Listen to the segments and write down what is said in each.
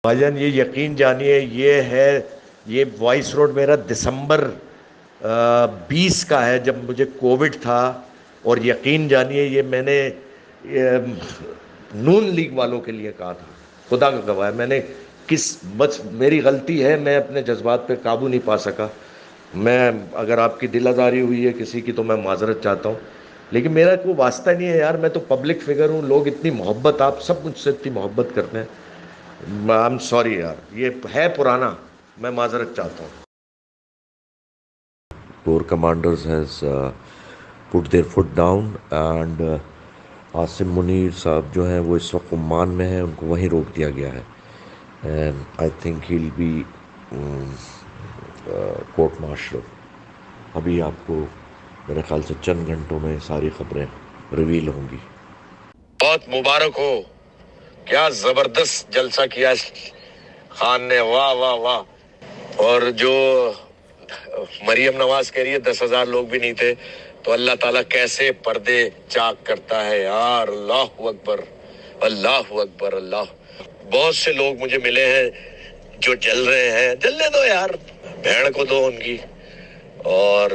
بھائی جان یہ یقین جانیے یہ وائس روڈ میرا دسمبر 20 کا ہے جب مجھے کووڈ تھا. اور یقین جانیے یہ میں نے نون لیگ والوں کے لیے کہا تھا. خدا کا گواہ ہے میں نے بس میری غلطی ہے, میں اپنے جذبات پہ قابو نہیں پا سکا. میں اگر آپ کی دل آزاری ہوئی ہے کسی کی تو میں معذرت چاہتا ہوں, لیکن میرا کوئی واسطہ نہیں ہے یار. میں تو پبلک فگر ہوں, لوگ اتنی محبت, آپ سب مجھ سے اتنی محبت کرتے ہیں. آئی ایم سوری یار, یہ ہے پرانا, میں معذرت چاہتا ہوں. Corps commanders has put their foot down and Asim Munir صاحب جو ہیں وہ اس وقت عمان میں ہیں, ان کو وہیں روک دیا گیا ہے. And I think he will be court martial. ابھی آپ کو میرے خیال سے چند گھنٹوں میں ساری خبریں ریویل ہوں گی. بہت مبارک ہو, کیا زبردست جلسہ کیا خان نے, واہ واہ واہ. اور جو مریم نواز کہہ رہی ہے 10,000 لوگ بھی نہیں تھے, تو اللہ تعالیٰ کیسے پردے چاک کرتا ہے یار. اللہ اکبر اللہ اکبر اللہ. بہت سے لوگ مجھے ملے ہیں جو جل رہے ہیں, جلنے دو یار, بھیڑ کو دو ان کی. اور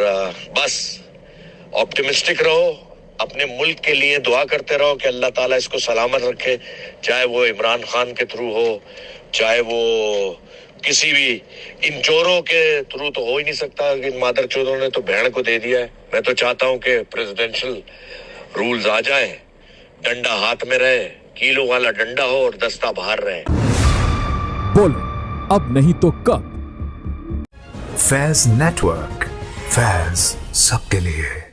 بس آپٹیمسٹک رہو, اپنے ملک کے لیے دعا کرتے رہو کہ اللہ تعالیٰ اس کو سلامت رکھے, چاہے وہ عمران خان کے تھرو ہو, چاہے وہ کسی بھی ان چوروں کے تھرو تو ہو ہی نہیں سکتا. ان مادر چوروں نے تو بھیڑ کو دے دیا ہے. میں تو چاہتا ہوں کہ پریزیڈنشل رولز آ جائیں, ڈنڈا ہاتھ میں رہے, کیلو والا ڈنڈا ہو اور دستہ باہر رہے. بولو اب نہیں تو کب. فیض نیٹ ورک, فیض سب کے لیے.